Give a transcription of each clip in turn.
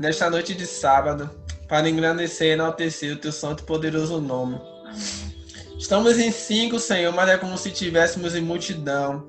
nesta noite de sábado, para engrandecer e enaltecer o teu santo e poderoso nome. Estamos em 5, Senhor, mas é como se estivéssemos em multidão,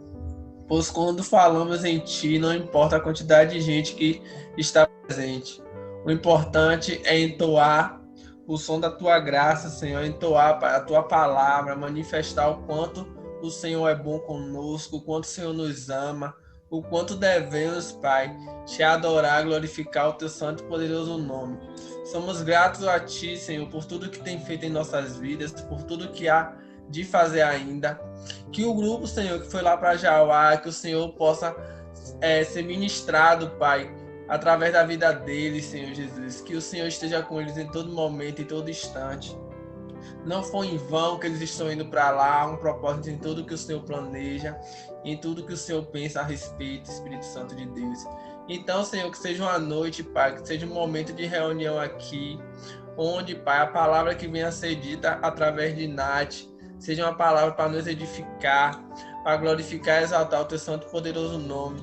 pois quando falamos em Ti, não importa a quantidade de gente que está presente. O importante é entoar o som da Tua graça, Senhor, entoar a Tua palavra, manifestar o quanto o Senhor é bom conosco, o quanto o Senhor nos ama, o quanto devemos, Pai, Te adorar, glorificar o Teu santo e poderoso nome. Somos gratos a Ti, Senhor, por tudo que tem feito em nossas vidas, por tudo que há de fazer ainda. Que o grupo, Senhor, que foi lá para Jauá, que o Senhor possa ser ministrado, Pai, através da vida deles, Senhor Jesus. Que o Senhor esteja com eles em todo momento, em todo instante. Não foi em vão que eles estão indo para lá, há um propósito em tudo que o Senhor planeja, em tudo que o Senhor pensa a respeito, Espírito Santo de Deus. Então, Senhor, que seja uma noite, Pai, que seja um momento de reunião aqui, onde, Pai, a palavra que venha a ser dita através de Nath, seja uma palavra para nos edificar, para glorificar e exaltar o Teu santo e poderoso nome.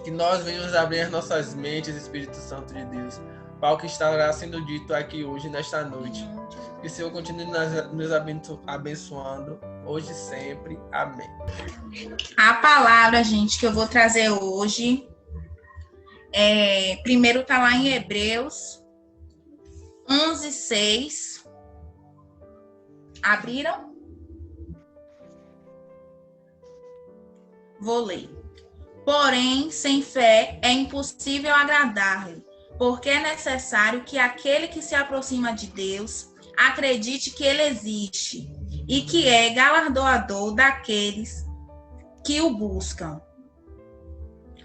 Que nós venhamos abrir as nossas mentes, Espírito Santo de Deus, para o que estará sendo dito aqui hoje, nesta noite. Que o Senhor continue nos abençoando, hoje e sempre. Amém. A palavra, gente, que eu vou trazer hoje, primeiro está lá em Hebreus 11:6. Abriram? Vou ler. Porém, sem fé é impossível agradar-lhe, porque é necessário que aquele que se aproxima de Deus acredite que ele existe e que é galardoador daqueles que o buscam.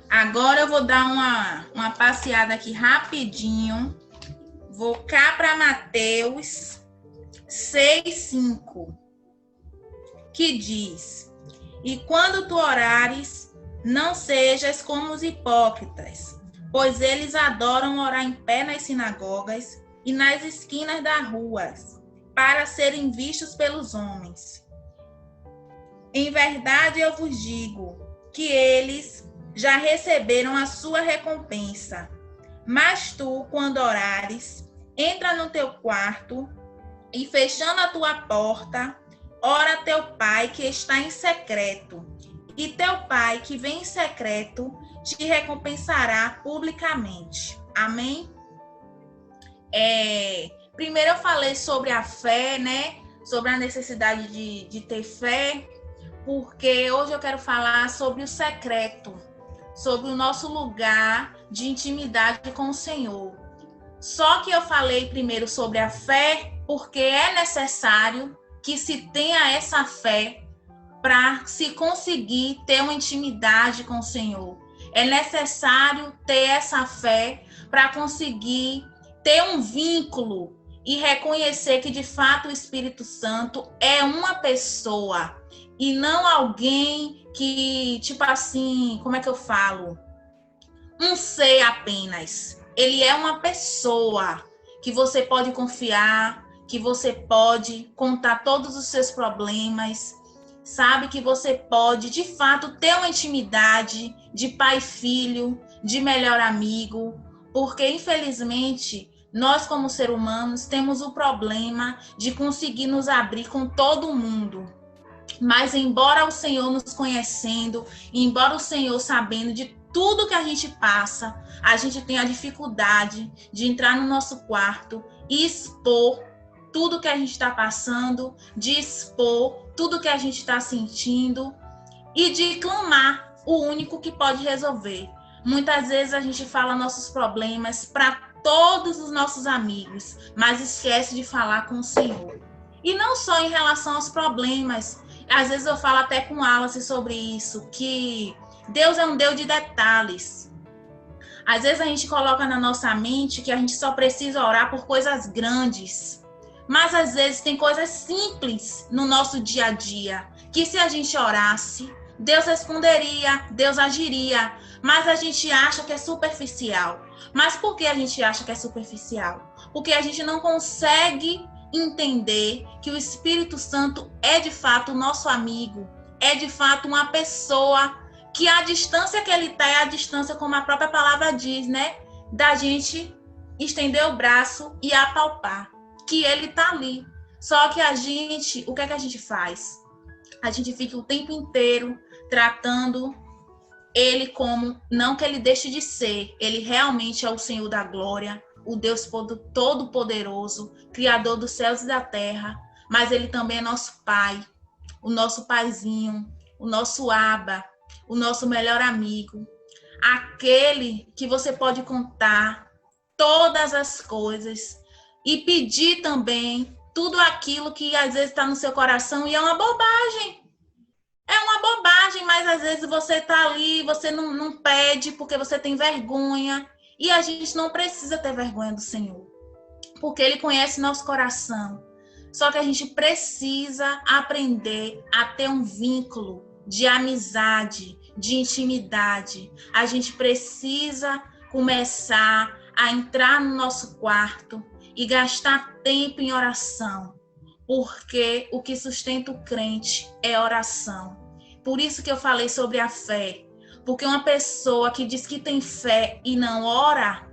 Agora eu vou dar uma passeada aqui rapidinho. Vou cá para Mateus 6:5, que diz: E quando tu orares, não sejas como os hipócritas, pois eles adoram orar em pé nas sinagogas e nas esquinas das ruas, para serem vistos pelos homens. Em verdade eu vos digo que eles já receberam a sua recompensa. Mas tu, quando orares, entra no teu quarto e, fechando a tua porta, ora a teu Pai que está em secreto, e teu Pai que vem em secreto te recompensará publicamente. Amém? Primeiro eu falei sobre a fé, né? Sobre a necessidade de ter fé, porque hoje eu quero falar sobre o secreto, sobre o nosso lugar de intimidade com o Senhor. Só que eu falei primeiro sobre a fé, porque é necessário que se tenha essa fé para se conseguir ter uma intimidade com o Senhor. É necessário ter essa fé para conseguir ter um vínculo e reconhecer que, de fato, o Espírito Santo é uma pessoa e não alguém que, tipo assim, como é que eu falo? Um ser apenas. Ele é uma pessoa que você pode confiar, que você pode contar todos os seus problemas, sabe? Que você pode, de fato, ter uma intimidade de pai e filho, de melhor amigo, porque, infelizmente, nós, como seres humanos, temos o problema de conseguir nos abrir com todo mundo. Mas, embora o Senhor nos conhecendo, embora o Senhor sabendo de tudo que a gente passa, a gente tem a dificuldade de entrar no nosso quarto e expor tudo que a gente está passando, de expor tudo que a gente está sentindo e de clamar o único que pode resolver. Muitas vezes a gente fala nossos problemas para todos os nossos amigos, mas esquece de falar com o Senhor. E não só em relação aos problemas. Às vezes eu falo até com Alice sobre isso, que Deus é um Deus de detalhes. Às vezes a gente coloca na nossa mente que a gente só precisa orar por coisas grandes. Mas às vezes tem coisas simples no nosso dia a dia, que se a gente orasse, Deus responderia, Deus agiria. Mas a gente acha que é superficial. Mas por que a gente acha que é superficial? Porque a gente não consegue entender que o Espírito Santo é de fato o nosso amigo, é de fato uma pessoa que a distância que ele está é a distância, como a própria palavra diz, né? Da gente estender o braço e apalpar que ele está ali. Só que a gente, o que é que a gente faz? A gente fica o tempo inteiro tratando ele como, não que ele deixe de ser, ele realmente é o Senhor da glória, o Deus Todo-Poderoso, Criador dos céus e da terra, mas ele também é nosso Pai, o nosso paizinho, o nosso Abba, o nosso melhor amigo, aquele que você pode contar todas as coisas e pedir também tudo aquilo que às vezes está no seu coração e é uma bobagem. É uma bobagem, mas às vezes você está ali, você não pede porque você tem vergonha. E a gente não precisa ter vergonha do Senhor, porque Ele conhece nosso coração. Só que a gente precisa aprender a ter um vínculo de amizade, de intimidade. A gente precisa começar a entrar no nosso quarto e gastar tempo em oração, porque o que sustenta o crente é oração. Por isso que eu falei sobre a fé, porque uma pessoa que diz que tem fé e não ora,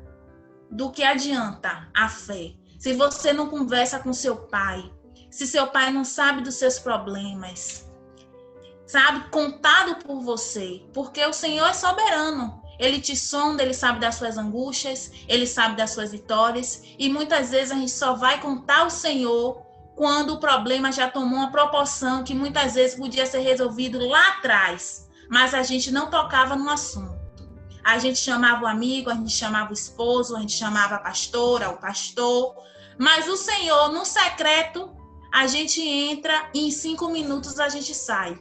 do que adianta a fé? Se você não conversa com seu pai, se seu pai não sabe dos seus problemas, sabe, contado por você, porque o Senhor é soberano. Ele te sonda, ele sabe das suas angústias, ele sabe das suas vitórias, e muitas vezes a gente só vai contar ao Senhor quando o problema já tomou uma proporção que muitas vezes podia ser resolvido lá atrás, mas a gente não tocava no assunto. A gente chamava o amigo, a gente chamava o esposo, a gente chamava a pastora, o pastor, mas o Senhor, no secreto, a gente entra e em 5 minutos a gente sai.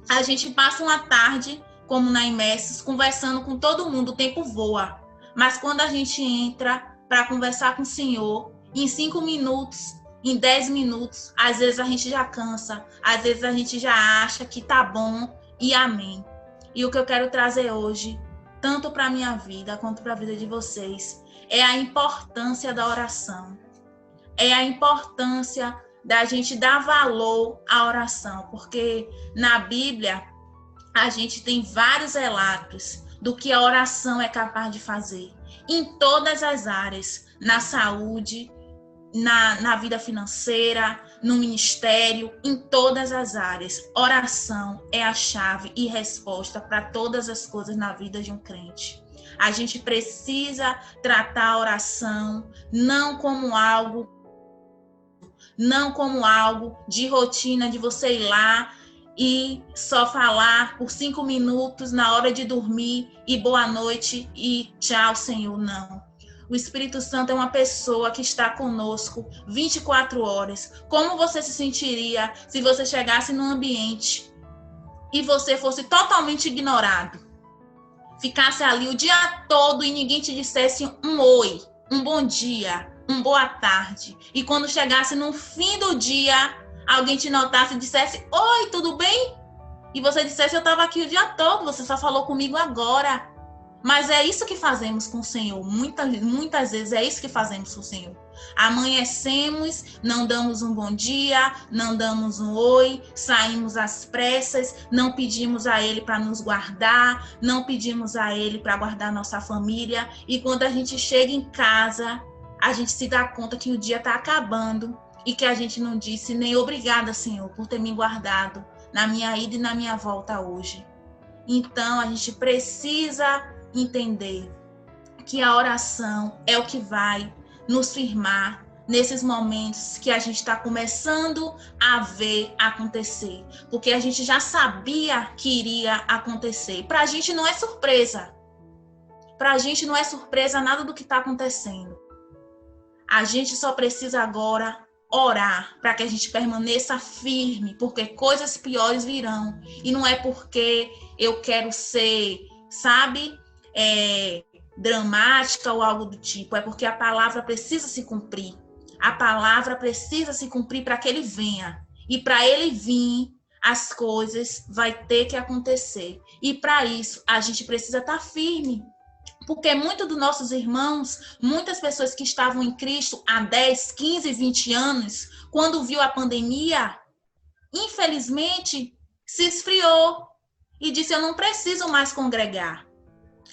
A gente passa uma tarde, como na Imersos, conversando com todo mundo, o tempo voa. Mas quando a gente entra para conversar com o Senhor, em 5 minutos, em 10 minutos, às vezes a gente já cansa, às vezes a gente já acha que tá bom e amém. E o que eu quero trazer hoje, tanto para a minha vida quanto para a vida de vocês, é a importância da oração. É a importância da gente dar valor à oração, porque na Bíblia a gente tem vários relatos do que a oração é capaz de fazer, em todas as áreas, na saúde, na vida financeira, no ministério, em todas as áreas. Oração é a chave e resposta para todas as coisas na vida de um crente. A gente precisa tratar a oração não como algo de rotina, de você ir lá e só falar por 5 minutos na hora de dormir e boa noite e tchau, Senhor, não. O Espírito Santo é uma pessoa que está conosco 24 horas. Como você se sentiria se você chegasse num ambiente e você fosse totalmente ignorado? Ficasse ali o dia todo e ninguém te dissesse um oi, um bom dia, um boa tarde. E quando chegasse no fim do dia, alguém te notasse e dissesse, oi, tudo bem? E você dissesse, eu estava aqui o dia todo, você só falou comigo agora. Mas é isso que fazemos com o Senhor. Muitas vezes é isso que fazemos com o Senhor. Amanhecemos, não damos um bom dia, não damos um oi, saímos às pressas, não pedimos a Ele para nos guardar, não pedimos a Ele para guardar nossa família. E quando a gente chega em casa, a gente se dá conta que o dia está acabando e que a gente não disse nem obrigada, Senhor, por ter me guardado na minha ida e na minha volta hoje. Então, a gente precisa entender que a oração é o que vai nos firmar nesses momentos que a gente está começando a ver acontecer, porque a gente já sabia que iria acontecer. Para a gente não é surpresa. Para a gente não é surpresa nada do que está acontecendo. A gente só precisa agora orar para que a gente permaneça firme, porque coisas piores virão. E não é porque eu quero ser, sabe, dramática ou algo do tipo, é porque a palavra precisa se cumprir. A palavra precisa se cumprir para que ele venha. E para ele vir, as coisas vai ter que acontecer. E para isso, a gente precisa estar firme. Porque muitos dos nossos irmãos, muitas pessoas que estavam em Cristo há 10, 15, 20 anos, quando viu a pandemia, infelizmente, se esfriou e disse, eu não preciso mais congregar.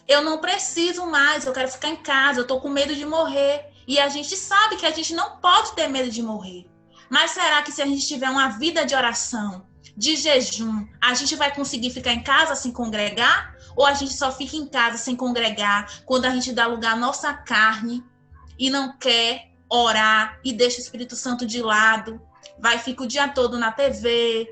eu não preciso mais, eu quero ficar em casa, eu tô com medo de morrer. E a gente sabe que a gente não pode ter medo de morrer. Mas será que se a gente tiver uma vida de oração, de jejum, a gente vai conseguir ficar em casa sem congregar? Ou a gente só fica em casa sem congregar quando a gente dá lugar à nossa carne e não quer orar e deixa o Espírito Santo de lado, vai ficar o dia todo na TV,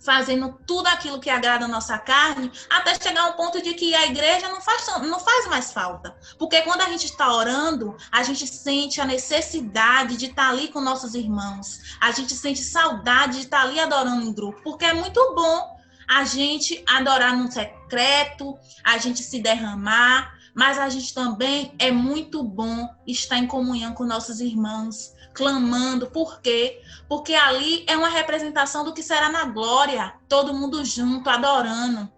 fazendo tudo aquilo que agrada a nossa carne, até chegar a um ponto de que a igreja não faz mais falta. Porque quando a gente está orando, a gente sente a necessidade de estar ali com nossos irmãos. A gente sente saudade de estar ali adorando em grupo. Porque é muito bom a gente adorar no secreto, a gente se derramar, mas a gente também é muito bom estar em comunhão com nossos irmãos, clamando. Por quê? Porque ali é uma representação do que será na glória, todo mundo junto, adorando.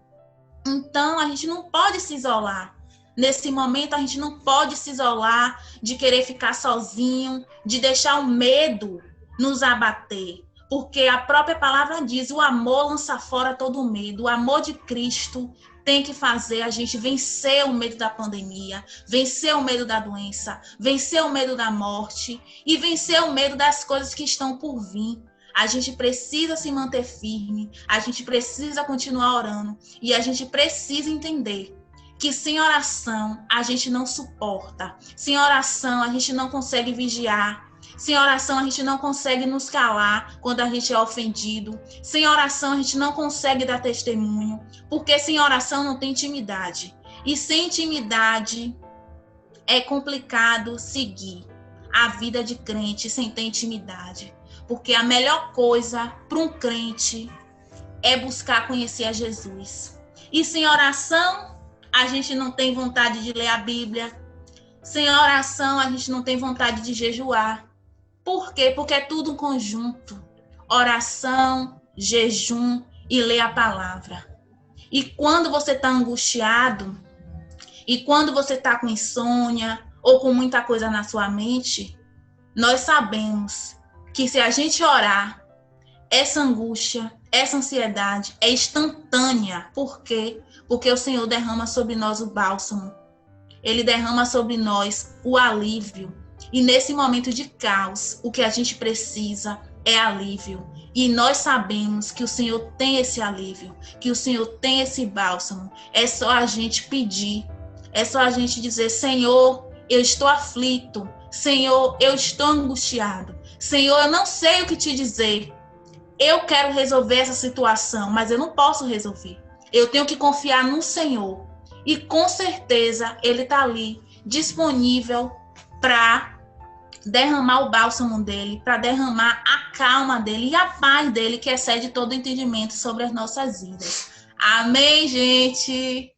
Então, a gente não pode se isolar. Nesse momento, a gente não pode se isolar de querer ficar sozinho, de deixar o medo nos abater. Porque a própria palavra diz, o amor lança fora todo o medo. O amor de Cristo tem que fazer a gente vencer o medo da pandemia, vencer o medo da doença, vencer o medo da morte e vencer o medo das coisas que estão por vir. A gente precisa se manter firme, a gente precisa continuar orando e a gente precisa entender que sem oração a gente não suporta, sem oração a gente não consegue vigiar, sem oração a gente não consegue nos calar quando a gente é ofendido. Sem oração a gente não consegue dar testemunho. Porque sem oração não tem intimidade. E sem intimidade é complicado seguir a vida de crente sem ter intimidade. Porque a melhor coisa para um crente é buscar conhecer a Jesus. E sem oração a gente não tem vontade de ler a Bíblia. Sem oração a gente não tem vontade de jejuar. Por quê? Porque é tudo um conjunto. Oração, jejum e ler a palavra. E quando você está angustiado, e quando você está com insônia, ou com muita coisa na sua mente, nós sabemos que se a gente orar, essa angústia, essa ansiedade é instantânea. Por quê? Porque o Senhor derrama sobre nós o bálsamo. Ele derrama sobre nós o alívio. E nesse momento de caos, o que a gente precisa é alívio. E nós sabemos que o Senhor tem esse alívio, que o Senhor tem esse bálsamo. É só a gente pedir, é só a gente dizer, Senhor, eu estou aflito, Senhor, eu estou angustiado, Senhor, eu não sei o que te dizer. Eu quero resolver essa situação, mas eu não posso resolver. Eu tenho que confiar no Senhor. E com certeza Ele está ali, disponível para derramar o bálsamo dele, para derramar a calma dele e a paz dele, que excede todo entendimento sobre as nossas vidas. Amém, gente?